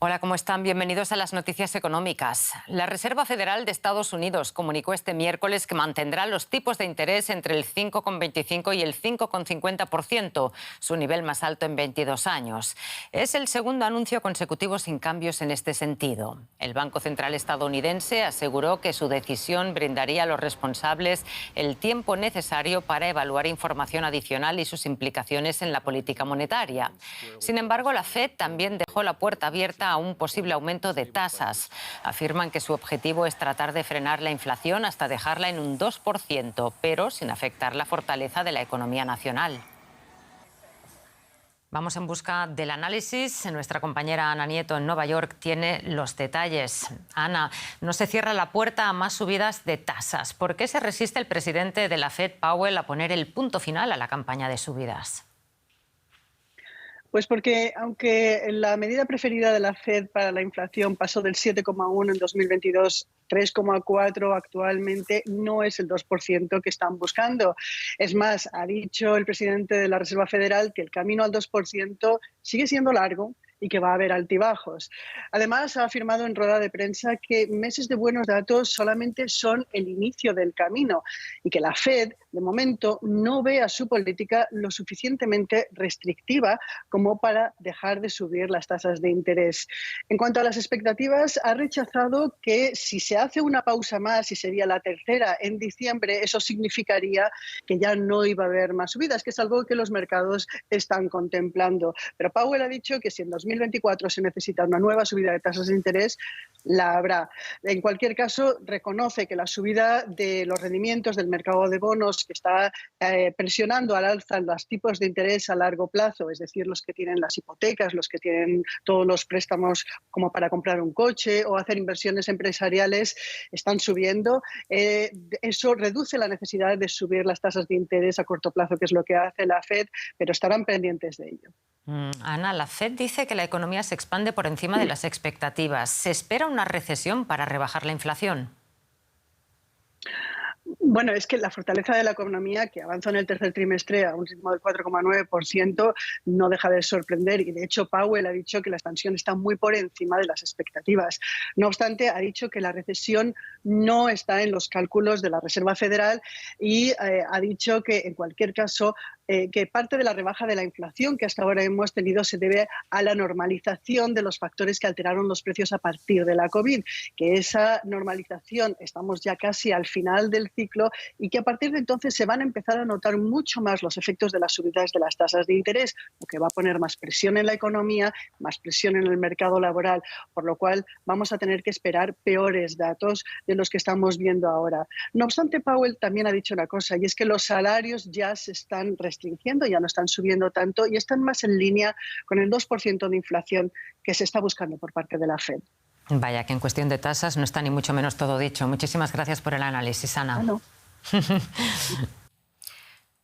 Hola, ¿cómo están? Bienvenidos a las noticias económicas. La Reserva Federal de Estados Unidos comunicó este miércoles que mantendrá los tipos de interés entre el 5,25 y el 5,50%, su nivel más alto en 22 años. Es el segundo anuncio consecutivo sin cambios en este sentido. El Banco Central estadounidense aseguró que su decisión brindaría a los responsables el tiempo necesario para evaluar información adicional y sus implicaciones en la política monetaria. Sin embargo, la Fed también dejó la puerta abierta a un posible aumento de tasas. Afirman que su objetivo es tratar de frenar la inflación hasta dejarla en un 2%, pero sin afectar la fortaleza de la economía nacional. Vamos en busca del análisis. Nuestra compañera Ana Nieto en Nueva York tiene los detalles. Ana, no se cierra la puerta a más subidas de tasas. ¿Por qué se resiste el presidente de la Fed, Powell, a poner el punto final a la campaña de subidas? Pues porque, aunque la medida preferida de la Fed para la inflación pasó del 7,1 en 2022 a 3,4 actualmente, no es el 2% que están buscando. Es más, ha dicho el presidente de la Reserva Federal que el camino al 2% sigue siendo largo y que va a haber altibajos. Además, ha afirmado en rueda de prensa que meses de buenos datos solamente son el inicio del camino y que la Fed, de momento, no ve a su política lo suficientemente restrictiva como para dejar de subir las tasas de interés. En cuanto a las expectativas, ha rechazado que si se hace una pausa más, y sería la tercera en diciembre, eso significaría que ya no iba a haber más subidas, que es algo que los mercados están contemplando. Pero Powell ha dicho que si en 2024 se necesita una nueva subida de tasas de interés, la habrá. En cualquier caso, reconoce que la subida de los rendimientos del mercado de bonos, que está presionando al alza los tipos de interés a largo plazo, es decir, los que tienen las hipotecas, los que tienen todos los préstamos como para comprar un coche o hacer inversiones empresariales, están subiendo. Eso reduce la necesidad de subir las tasas de interés a corto plazo, que es lo que hace la Fed, pero estarán pendientes de ello. Ana, la Fed dice que la economía se expande por encima de las expectativas. ¿Se espera una recesión para rebajar la inflación? Bueno, es que la fortaleza de la economía, que avanza en el tercer trimestre a un ritmo del 4,9%, no deja de sorprender. Y, de hecho, Powell ha dicho que la expansión está muy por encima de las expectativas. No obstante, ha dicho que la recesión no está en los cálculos de la Reserva Federal y ha dicho que, en cualquier caso, que parte de la rebaja de la inflación que hasta ahora hemos tenido se debe a la normalización de los factores que alteraron los precios a partir de la COVID, que esa normalización estamos ya casi al final del ciclo y que a partir de entonces se van a empezar a notar mucho más los efectos de las subidas de las tasas de interés, lo que va a poner más presión en la economía, más presión en el mercado laboral, por lo cual vamos a tener que esperar peores datos de los que estamos viendo ahora. No obstante, Powell también ha dicho una cosa, y es que los salarios ya se están restringiendo, ya no están subiendo tanto y están más en línea con el 2% de inflación que se está buscando por parte de la Fed. Vaya, que en cuestión de tasas no está ni mucho menos todo dicho. Muchísimas gracias por el análisis, Ana. Bueno.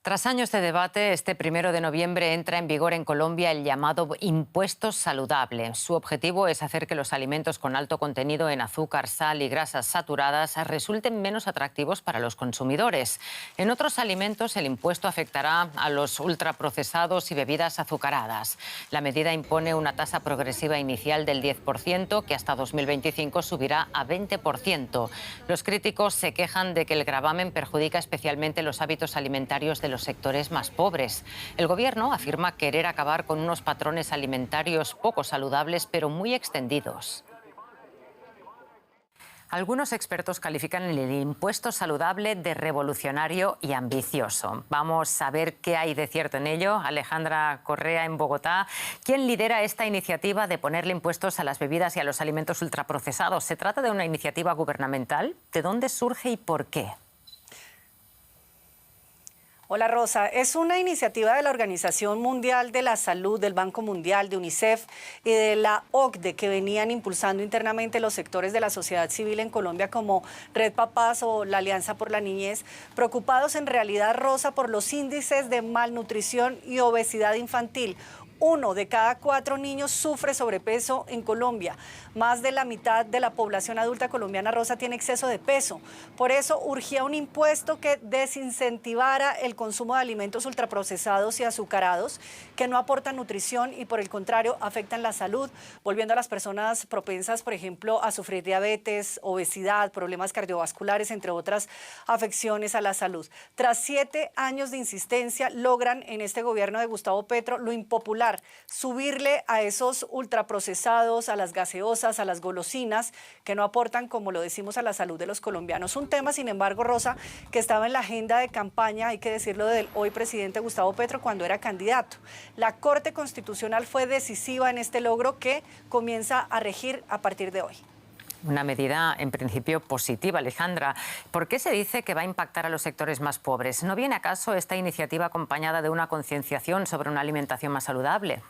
Tras años de debate, este 1 de noviembre entra en vigor en Colombia el llamado impuesto saludable. Su objetivo es hacer que los alimentos con alto contenido en azúcar, sal y grasas saturadas resulten menos atractivos para los consumidores. En otros alimentos, el impuesto afectará a los ultraprocesados y bebidas azucaradas. La medida impone una tasa progresiva inicial del 10%, que hasta 2025 subirá a 20%. Los críticos se quejan de que el gravamen perjudica especialmente los hábitos alimentarios de los sectores más pobres. El gobierno afirma querer acabar con unos patrones alimentarios poco saludables, pero muy extendidos. Algunos expertos califican el impuesto saludable de revolucionario y ambicioso. Vamos a ver qué hay de cierto en ello. Alejandra Correa en Bogotá. ¿Quién lidera esta iniciativa de ponerle impuestos a las bebidas y a los alimentos ultraprocesados? ¿Se trata de una iniciativa gubernamental? ¿De dónde surge y por qué? Hola Rosa, es una iniciativa de la Organización Mundial de la Salud, del Banco Mundial, de UNICEF y de la OCDE, que venían impulsando internamente los sectores de la sociedad civil en Colombia como Red Papás o la Alianza por la Niñez, preocupados en realidad, Rosa, por los índices de malnutrición y obesidad infantil, 1 de cada 4 niños sufre sobrepeso en Colombia. Más de la mitad de la población adulta colombiana, Rosa, tiene exceso de peso. Por eso urgía un impuesto que desincentivara el consumo de alimentos ultraprocesados y azucarados, que no aportan nutrición y por el contrario afectan la salud, volviendo a las personas propensas, por ejemplo, a sufrir diabetes, obesidad, problemas cardiovasculares, entre otras afecciones a la salud. Tras 7 años de insistencia, logran en este gobierno de Gustavo Petro lo impopular: subirle a esos ultraprocesados, a las gaseosas, a las golosinas, que no aportan, como lo decimos, a la salud de los colombianos. Un tema, sin embargo, Rosa, que estaba en la agenda de campaña, hay que decirlo, del hoy presidente Gustavo Petro cuando era candidato. La Corte Constitucional fue decisiva en este logro que comienza a regir a partir de hoy. Una medida, en principio, positiva, Alejandra. ¿Por qué se dice que va a impactar a los sectores más pobres? ¿No viene acaso esta iniciativa acompañada de una concienciación sobre una alimentación más saludable?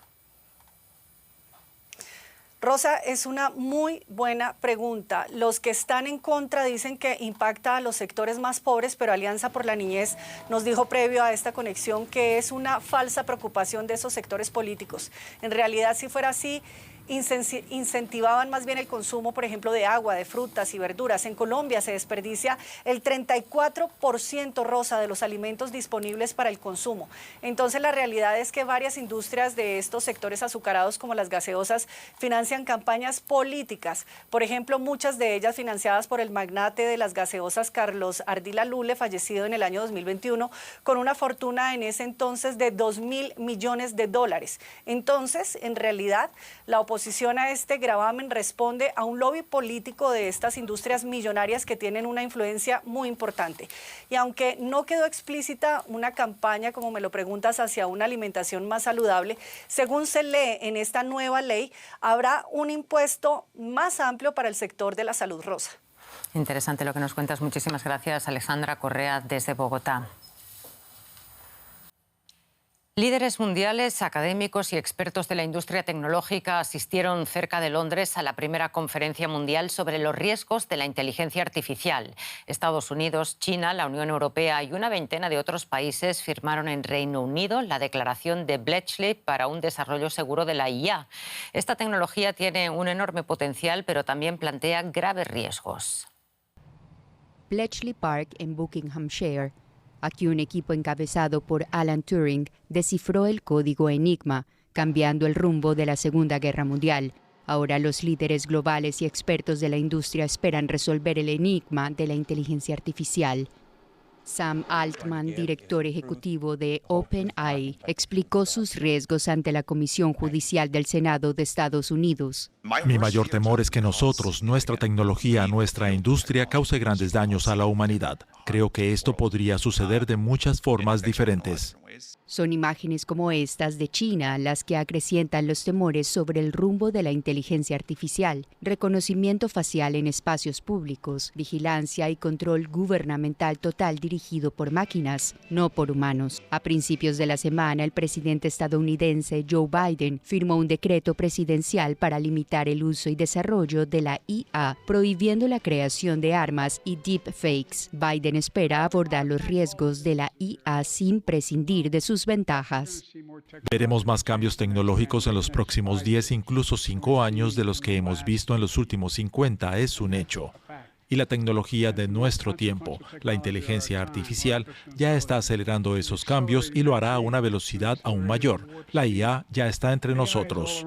Rosa, es una muy buena pregunta. Los que están en contra dicen que impacta a los sectores más pobres, pero Alianza por la Niñez nos dijo previo a esta conexión que es una falsa preocupación de esos sectores políticos. En realidad, si fuera así, incentivaban más bien el consumo, por ejemplo, de agua, de frutas y verduras. En Colombia se desperdicia el 34%, Rosa, de los alimentos disponibles para el consumo. Entonces, la realidad es que varias industrias de estos sectores azucarados, como las gaseosas, financian campañas políticas. Por ejemplo, muchas de ellas financiadas por el magnate de las gaseosas, Carlos Ardila Lule, fallecido en el año 2021, con una fortuna en ese entonces de $2.000 millones. Entonces, en realidad, la oposición a este gravamen responde a un lobby político de estas industrias millonarias que tienen una influencia muy importante. Y aunque no quedó explícita una campaña, como me lo preguntas, hacia una alimentación más saludable, según se lee en esta nueva ley, habrá un impuesto más amplio para el sector de la salud, Rosa. Interesante lo que nos cuentas. Muchísimas gracias, Alejandra Correa, desde Bogotá. Líderes mundiales, académicos y expertos de la industria tecnológica asistieron cerca de Londres a la primera conferencia mundial sobre los riesgos de la inteligencia artificial. Estados Unidos, China, la Unión Europea y una veintena de otros países firmaron en Reino Unido la declaración de Bletchley para un desarrollo seguro de la IA. Esta tecnología tiene un enorme potencial, pero también plantea graves riesgos. Bletchley Park, en Buckinghamshire. Aquí un equipo encabezado por Alan Turing descifró el código Enigma, cambiando el rumbo de la Segunda Guerra Mundial. Ahora los líderes globales y expertos de la industria esperan resolver el enigma de la inteligencia artificial. Sam Altman, director ejecutivo de OpenAI, explicó sus riesgos ante la Comisión Judicial del Senado de Estados Unidos. Mi mayor temor es que nosotros, nuestra tecnología, nuestra industria, cause grandes daños a la humanidad. Creo que esto podría suceder de muchas formas diferentes. Son imágenes como estas de China las que acrecientan los temores sobre el rumbo de la inteligencia artificial, reconocimiento facial en espacios públicos, vigilancia y control gubernamental total dirigido por máquinas, no por humanos. A principios de la semana, el presidente estadounidense Joe Biden firmó un decreto presidencial para limitar el uso y desarrollo de la IA, prohibiendo la creación de armas y deepfakes. Biden espera abordar los riesgos de la IA sin prescindir de sus ventajas. Veremos más cambios tecnológicos en los próximos 10, incluso 5 años de los que hemos visto en los últimos 50, es un hecho. Y la tecnología de nuestro tiempo, la inteligencia artificial, ya está acelerando esos cambios y lo hará a una velocidad aún mayor. La IA ya está entre nosotros.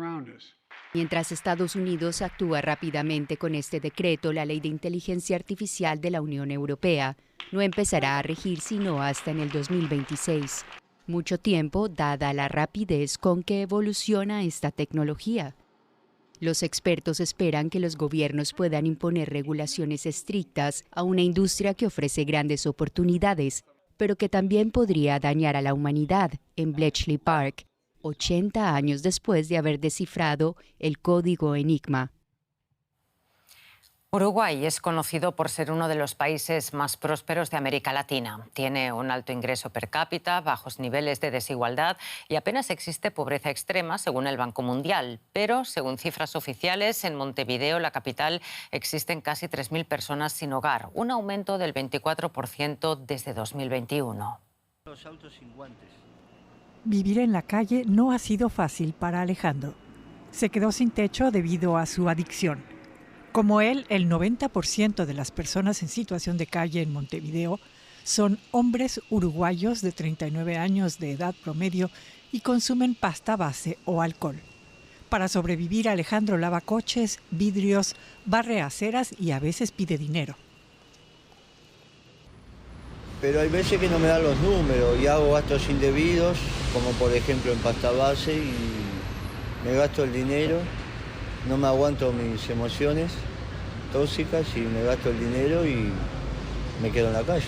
Mientras Estados Unidos actúa rápidamente con este decreto, la Ley de Inteligencia Artificial de la Unión Europea no empezará a regir sino hasta en el 2026. Mucho tiempo, dada la rapidez con que evoluciona esta tecnología. Los expertos esperan que los gobiernos puedan imponer regulaciones estrictas a una industria que ofrece grandes oportunidades, pero que también podría dañar a la humanidad en Bletchley Park, 80 años después de haber descifrado el código Enigma. Uruguay es conocido por ser uno de los países más prósperos de América Latina. Tiene un alto ingreso per cápita, bajos niveles de desigualdad y apenas existe pobreza extrema, según el Banco Mundial. Pero, según cifras oficiales, en Montevideo, la capital, existen casi 3.000 personas sin hogar, un aumento del 24% desde 2021. Los autos sin guantes. Vivir en la calle no ha sido fácil para Alejandro. Se quedó sin techo debido a su adicción. Como él, el 90% de las personas en situación de calle en Montevideo son hombres uruguayos de 39 años de edad promedio y consumen pasta base o alcohol. Para sobrevivir, Alejandro lava coches, vidrios, barre aceras y a veces pide dinero. Pero hay veces que no me dan los números y hago gastos indebidos, como por ejemplo en pasta base, y me gasto el dinero, no me aguanto mis emociones tóxicas y me gasto el dinero y me quedo en la calle.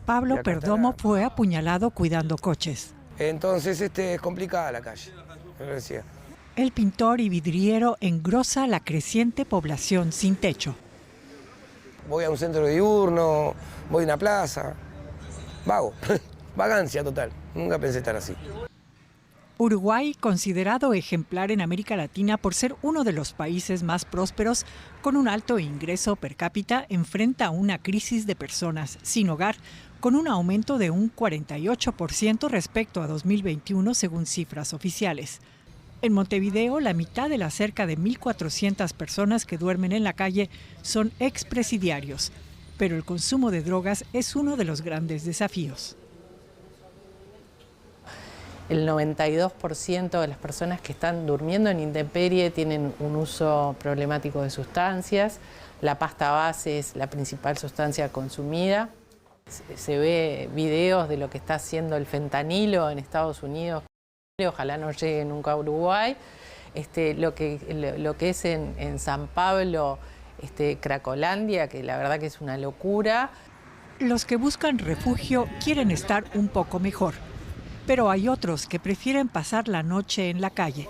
Pablo Perdomo fue apuñalado cuidando coches. Entonces es complicada la calle, me decía. El pintor y vidriero engrosa la creciente población sin techo. Voy a un centro diurno, voy a una plaza, vago, vagancia total, nunca pensé estar así. Uruguay, considerado ejemplar en América Latina por ser uno de los países más prósperos, con un alto ingreso per cápita, enfrenta una crisis de personas sin hogar, con un aumento de un 48% respecto a 2021, según cifras oficiales. En Montevideo, la mitad de las cerca de 1.400 personas que duermen en la calle son expresidiarios, pero el consumo de drogas es uno de los grandes desafíos. El 92% de las personas que están durmiendo en intemperie tienen un uso problemático de sustancias. La pasta base es la principal sustancia consumida. Se ve videos de lo que está haciendo el fentanilo en Estados Unidos. Ojalá no llegue nunca a Uruguay. Lo que es en San Pablo, Cracolandia, que la verdad que es una locura. Los que buscan refugio quieren estar un poco mejor, pero hay otros que prefieren pasar la noche en la calle,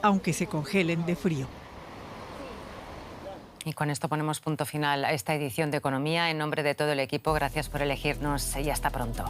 aunque se congelen de frío. Y con esto ponemos punto final a esta edición de Economía. En nombre de todo el equipo, gracias por elegirnos y hasta pronto.